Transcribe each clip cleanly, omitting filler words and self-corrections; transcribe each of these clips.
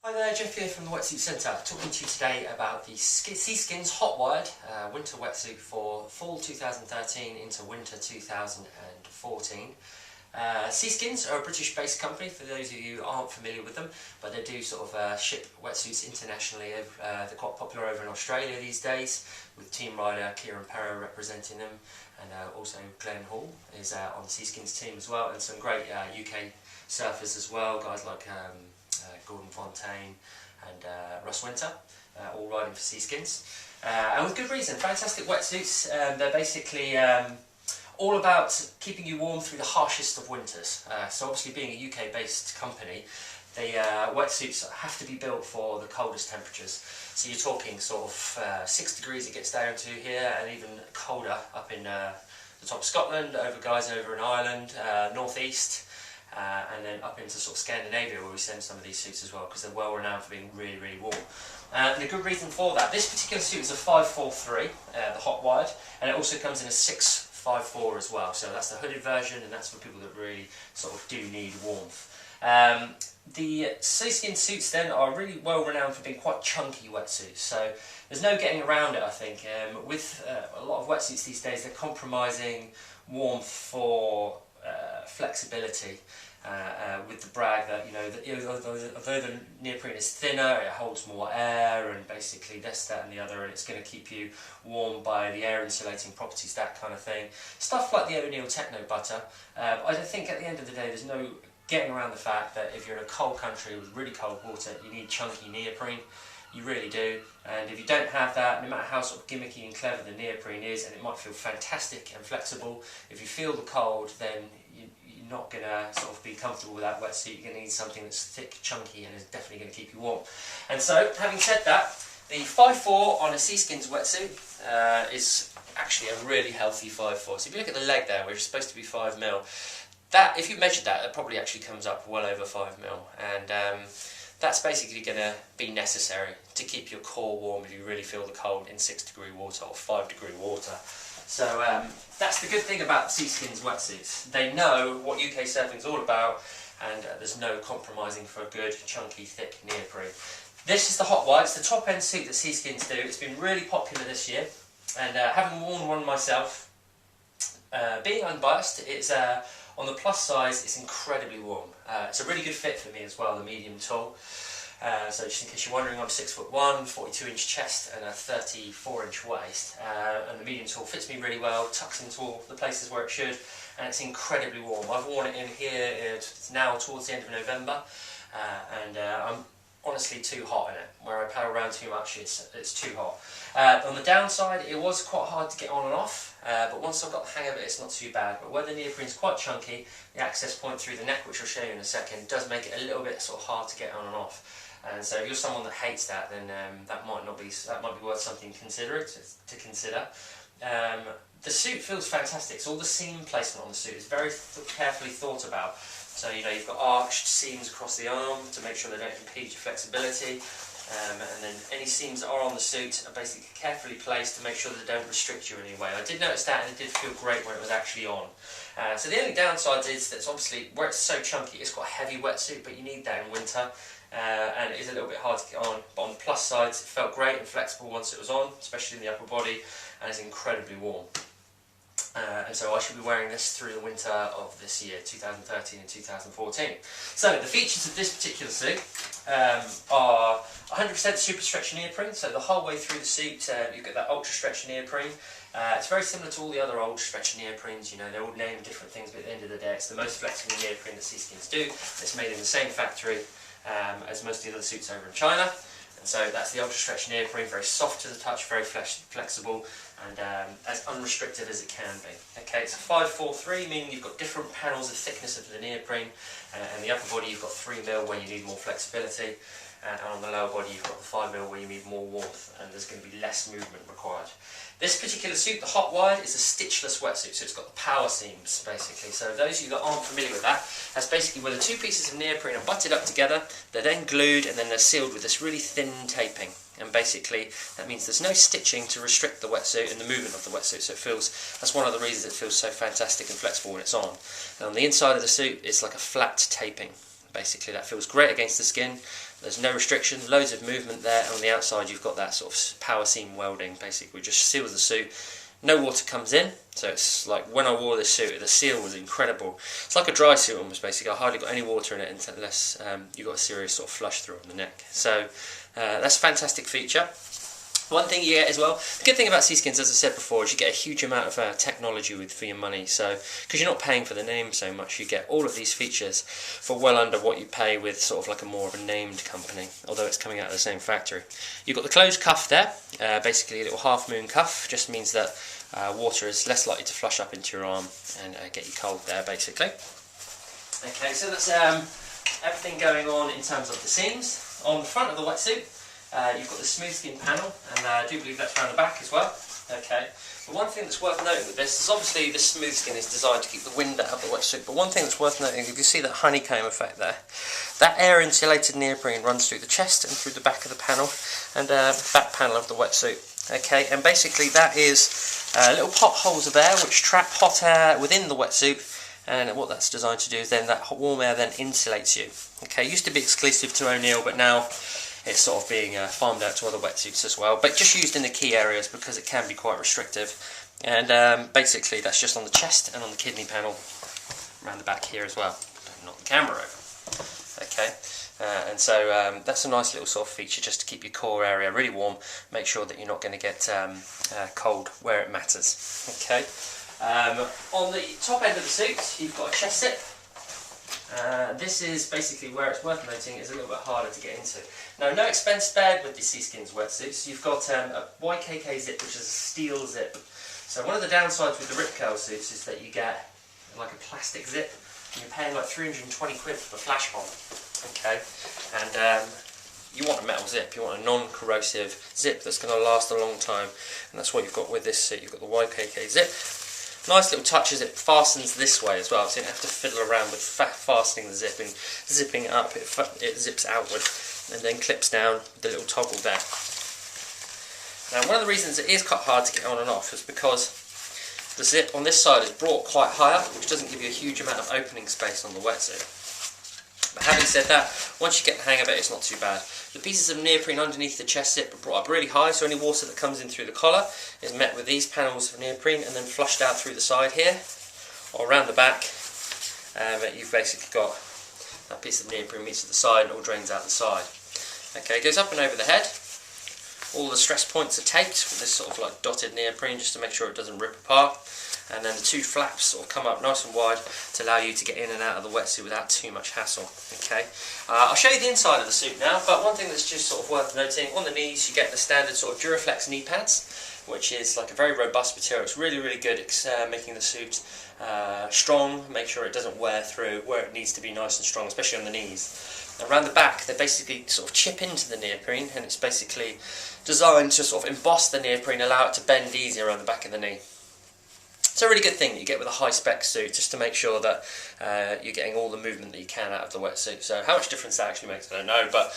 Hi there, Jeff here from the Wetsuit Centre, talking to you today about the cskins Hot Wired winter wetsuit for fall 2013 into winter 2014. Cskins are a British-based company, for those of you who aren't familiar with them, but they do sort of ship wetsuits internationally. They're quite popular over in Australia these days, with team rider Kieran Perrow representing them, and also Glenn Hall is on the Cskins team as well, and some great UK surfers as well, guys like Gordon Fontaine and Russ Winter, all riding for Cskins, and with good reason. Fantastic wetsuits. They're basically all about keeping you warm through the harshest of winters. So obviously, being a UK-based company, the wetsuits have to be built for the coldest temperatures. So you're talking sort of 6 degrees it gets down to here, and even colder up in the top of Scotland, guys over in Ireland, northeast. And then up into sort of Scandinavia, where we send some of these suits as well, because they're well renowned for being really, really warm. And a good reason for that. This particular suit is a 543, the hot wired, and it also comes in a 654 as well. So that's the hooded version, and that's for people that really sort of do need warmth. The Cskins suits then are really well renowned for being quite chunky wetsuits, so there's no getting around it, I think. With a lot of wetsuits these days, they're compromising warmth for flexibility, with the brag that, you know, although the neoprene is thinner, it holds more air, and basically this, that and the other, and it's going to keep you warm by the air insulating properties, that kind of thing. Stuff like the O'Neill Techno Butter. I don't think at the end of the day there's no getting around the fact that if you're in a cold country with really cold water, you need chunky neoprene. You really do, and if you don't have that, no matter how sort of gimmicky and clever the neoprene is, and it might feel fantastic and flexible, if you feel the cold, then you're not going to sort of be comfortable with that wetsuit. You're going to need something that's thick, chunky, and is definitely going to keep you warm. And so, having said that, the 5'4" on a Cskins wetsuit is actually a really healthy 5'4". So if you look at the leg there, which is supposed to be 5mm, that, if you measured that, it probably actually comes up well over 5mm, and that's basically going to be necessary to keep your core warm if you really feel the cold in 6-degree water or 5-degree water. So that's the good thing about Cskins wetsuits. They know what UK surfing is all about, and there's no compromising for a good, chunky, thick neoprene. This is the hot wired. It's the top end suit that Cskins do. It's been really popular this year, and having worn one myself, being unbiased, it's on the plus size, it's incredibly warm. It's a really good fit for me as well, the medium tall. So just in case you're wondering, I'm 6'1", 42-inch chest and a 34-inch waist. And the medium tall fits me really well, tucks into all the places where it should, and it's incredibly warm. I've worn it in here, it's now towards the end of November, and I'm honestly too hot in it. Where I paddle around too much, it's too hot. On the downside, it was quite hard to get on and off, but once I've got the hang of it, it's not too bad. But where the neoprene is quite chunky, the access point through the neck, which I'll show you in a second, does make it a little bit sort of hard to get on and off. And so if you're someone that hates that, then that might be worth something to consider. The suit feels fantastic. So all the seam placement on the suit is very carefully thought about. So, you know, you've got arched seams across the arm to make sure they don't impede your flexibility, and then any seams that are on the suit are basically carefully placed to make sure they don't restrict you in any way. I did notice that, and it did feel great when it was actually on. So the only downside is that it's obviously, where it's so chunky, it's quite a heavy wetsuit, but you need that in winter, and it is a little bit hard to get on. But on the plus sides, it felt great and flexible once it was on, especially in the upper body, and it's incredibly warm. And so I should be wearing this through the winter of this year, 2013 and 2014. So the features of this particular suit are 100% super stretch neoprene, so the whole way through the suit you get that ultra stretch neoprene. It's very similar to all the other ultra stretch neoprenes. You know, they're all named different things, but at the end of the day it's the most flexible neoprene that Cskins do. It's made in the same factory as most of the other suits over in China. And so that's the ultra stretch neoprene, very soft to the touch, very flexible, and as unrestrictive as it can be. Okay, it's a 5'4", meaning you've got different panels of thickness of the neoprene, and the upper body you've got 3mm where you need more flexibility, and on the lower body you've got the 5mm where you need more warmth, and there's going to be less movement required. This particular suit, the hot wired, is a stitchless wetsuit, so it's got the power seams basically. So those of you that aren't familiar with that, that's basically where the two pieces of neoprene are butted up together, they're then glued, and then they're sealed with this really thin taping. And basically that means there's no stitching to restrict the wetsuit and the movement of the wetsuit, so that's one of the reasons it feels so fantastic and flexible when it's on. And on the inside of the suit it's like a flat taping. Basically that feels great against the skin. There's no restriction, loads of movement there, and on the outside you've got that sort of power seam welding, basically, which just seals the suit. No water comes in, so it's like when I wore this suit, the seal was incredible. It's like a dry suit almost, basically. I hardly got any water in it unless you got a serious sort of flush through on the neck. So that's a fantastic feature. One thing you get as well, the good thing about cskins, as I said before, is you get a huge amount of technology for your money. So, because you're not paying for the name so much, you get all of these features for well under what you pay with sort of like a more of a named company, although it's coming out of the same factory. You've got the closed cuff there, basically a little half moon cuff, just means that water is less likely to flush up into your arm and get you cold there, basically. Okay, so that's everything going on in terms of the seams. On the front of the wetsuit, you've got the smooth skin panel, and I do believe that's around the back as well. Okay. But one thing that's worth noting with this is obviously the smooth skin is designed to keep the wind out of the wetsuit, but one thing that's worth noting, if you see that honeycomb effect there, that air insulated neoprene runs through the chest and through the back of the panel and back panel of the wetsuit. Okay, and basically that is little potholes of air which trap hot air within the wetsuit, and what that's designed to do is then that hot warm air then insulates you. Okay, it used to be exclusive to O'Neill, but now it's sort of being farmed out to other wetsuits as well, but just used in the key areas because it can be quite restrictive. And basically that's just on the chest and on the kidney panel around the back here as well. Don't knock the camera over. Okay, and so that's a nice little sort of feature just to keep your core area really warm, make sure that you're not going to get cold where it matters. Okay, on the top end of the suit you've got a chest zip. This is basically where it's worth noting is a little bit harder to get into. Now, no expense spared with the cskins wetsuits. You've got a YKK zip, which is a steel zip. So one of the downsides with the rip curl suits is that you get like a plastic zip, and you're paying like 320 quid for the flash bomb. Okay, and you want a metal zip. You want a non-corrosive zip that's going to last a long time, and that's what you've got with this suit. You've got the YKK zip. Nice little touch as it fastens this way as well, so you don't have to fiddle around with fastening the zip and zipping it up. It zips outward and then clips down with the little toggle there. Now, one of the reasons it is quite hard to get on and off is because the zip on this side is brought quite high up, which doesn't give you a huge amount of opening space on the wetsuit. But having said that, once you get the hang of it, it's not too bad. The pieces of neoprene underneath the chest zip are brought up really high, so any water that comes in through the collar is met with these panels of neoprene and then flushed out through the side here, or around the back. You've basically got that piece of neoprene meets at the side and it all drains out the side. Okay, it goes up and over the head. All the stress points are taped with this sort of like dotted neoprene just to make sure it doesn't rip apart. And then the two flaps sort of come up nice and wide to allow you to get in and out of the wetsuit without too much hassle. Okay, I'll show you the inside of the suit now, but one thing that's just sort of worth noting, on the knees you get the standard sort of Duraflex knee pads, which is like a very robust material. It's really, really good at making the suit strong, make sure it doesn't wear through, where it needs to be nice and strong, especially on the knees. Around the back, they basically sort of chip into the neoprene, and it's basically designed to sort of emboss the neoprene, allow it to bend easier around the back of the knee. It's a really good thing that you get with a high-spec suit, just to make sure that you're getting all the movement that you can out of the wetsuit. So how much difference that actually makes, I don't know, but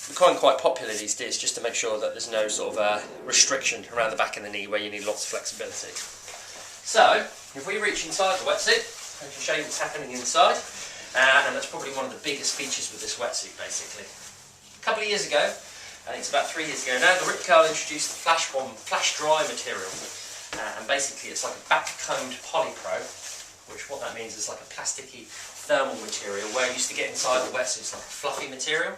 becoming quite popular these days just to make sure that there's no sort of restriction around the back of the knee where you need lots of flexibility. So, if we reach inside the wetsuit, I can show you what's happening inside, and that's probably one of the biggest features with this wetsuit, basically. A couple of years ago, I think it's about 3 years ago now, the Rip Curl introduced the Flash Bomb Flash Dry material. And basically it's like a back-combed polypro, which what that means is like a plasticky thermal material where it used to get inside the wetsuit. It's like a fluffy material.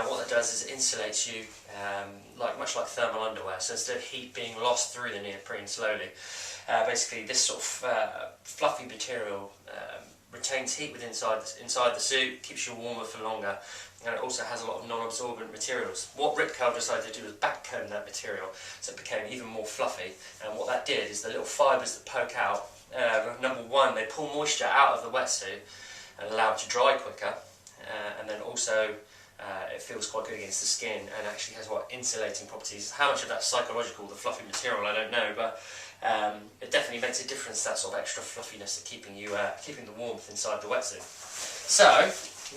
What that does is it insulates you much like thermal underwear, so instead of heat being lost through the neoprene slowly, basically this sort of fluffy material retains heat inside the suit, keeps you warmer for longer, and it also has a lot of non-absorbent materials. What Rip Curl decided to do was backcomb that material so it became even more fluffy, and what that did is the little fibres that poke out, number one, they pull moisture out of the wetsuit and allow it to dry quicker, and then also it feels quite good against the skin and actually has insulating properties. How much of that's psychological, the fluffy material, I don't know, but it definitely makes a difference, that sort of extra fluffiness of keeping the warmth inside the wetsuit. So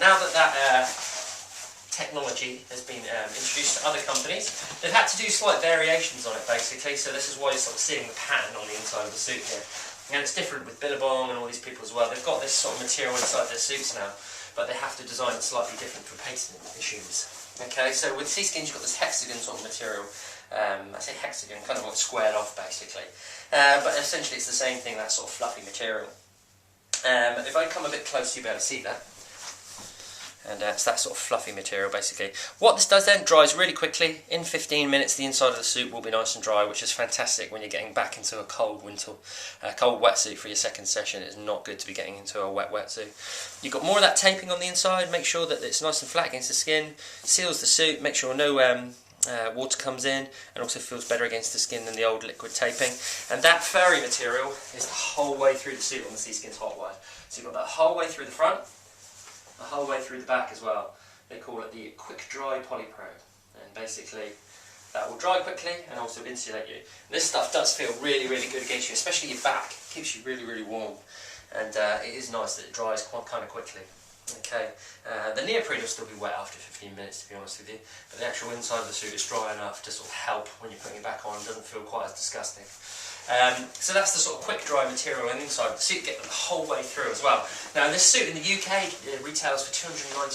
now that technology has been introduced to other companies, they've had to do slight variations on it, basically. So this is why you're sort of seeing the pattern on the inside of the suit here, and it's different with Billabong and all these people as well. They've got this sort of material inside their suits now, but they have to design it slightly different for patent issues. Okay, so with cskins you've got this hexagon sort of material. I say hexagon, kind of like squared off basically, but essentially it's the same thing, that sort of fluffy material. If I come a bit closer, you'll be able to see that. And it's that sort of fluffy material basically. What this does then, dries really quickly. In 15 minutes the inside of the suit will be nice and dry, which is fantastic when you're getting back into a cold wetsuit for your second session. It's not good to be getting into a wet wetsuit. You've got more of that taping on the inside, make sure that it's nice and flat against the skin, seals the suit, make sure no water comes in, and also feels better against the skin than the old liquid taping. And that furry material is the whole way through the suit on the cskins hot wire. So you've got that whole way through the front, the whole way through the back as well. They call it the quick dry polypro, and basically that will dry quickly and also insulate you. And this stuff does feel really, really good against you, especially your back. It keeps you really, really warm, and it is nice that it dries kind of quickly. Okay, the neoprene will still be wet after 15 minutes, to be honest with you, but the actual inside of the suit is dry enough to sort of help when you're putting it back on. It doesn't feel quite as disgusting. So that's the sort of quick dry material on the inside of the suit, get the whole way through as well. Now this suit in the UK retails for £299,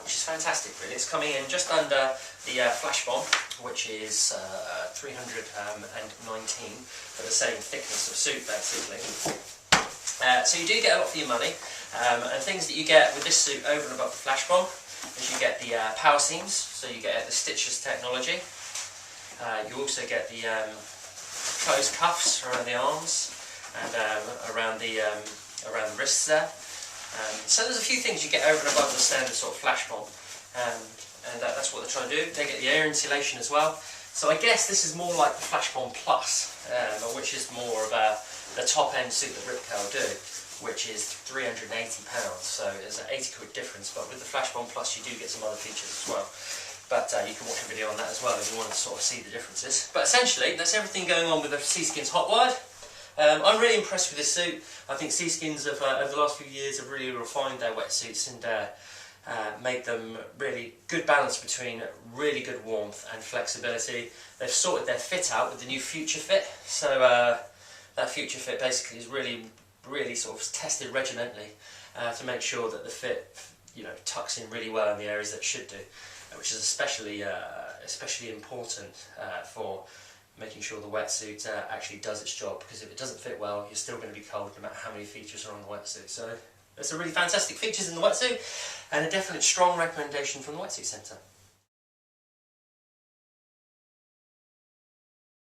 which is fantastic really. It's coming in just under the flash bomb, which is 319 for the same thickness of suit basically. So you do get a lot for your money, and things that you get with this suit over and above the flash bomb is you get the power seams, so you get the stitches technology. You also get the closed cuffs around the arms and around the wrists there. So there's a few things you get over and above the standard sort of flash bomb, and that's what they're trying to do. They get the air insulation as well. So I guess this is more like the flash bomb plus, which is more of the top end suit that Rip Curl do, which is £380. So there's an 80 quid difference, but with the flash bomb plus you do get some other features as well. But you can watch a video on that as well if you want to sort of see the differences. But essentially, that's everything going on with the cskins hot wired. I'm really impressed with this suit. I think cskins have, over the last few years, have really refined their wetsuits and made them really good balance between really good warmth and flexibility. They've sorted their fit out with the new Future Fit. So that Future Fit basically is really sort of tested regimentally to make sure that the fit, tucks in really well in the areas that it should do, which is especially important for making sure the wetsuit actually does its job, because if it doesn't fit well, you're still going to be cold no matter how many features are on the wetsuit. So there's some really fantastic features in the wetsuit, and a definite strong recommendation from the Wetsuit Centre.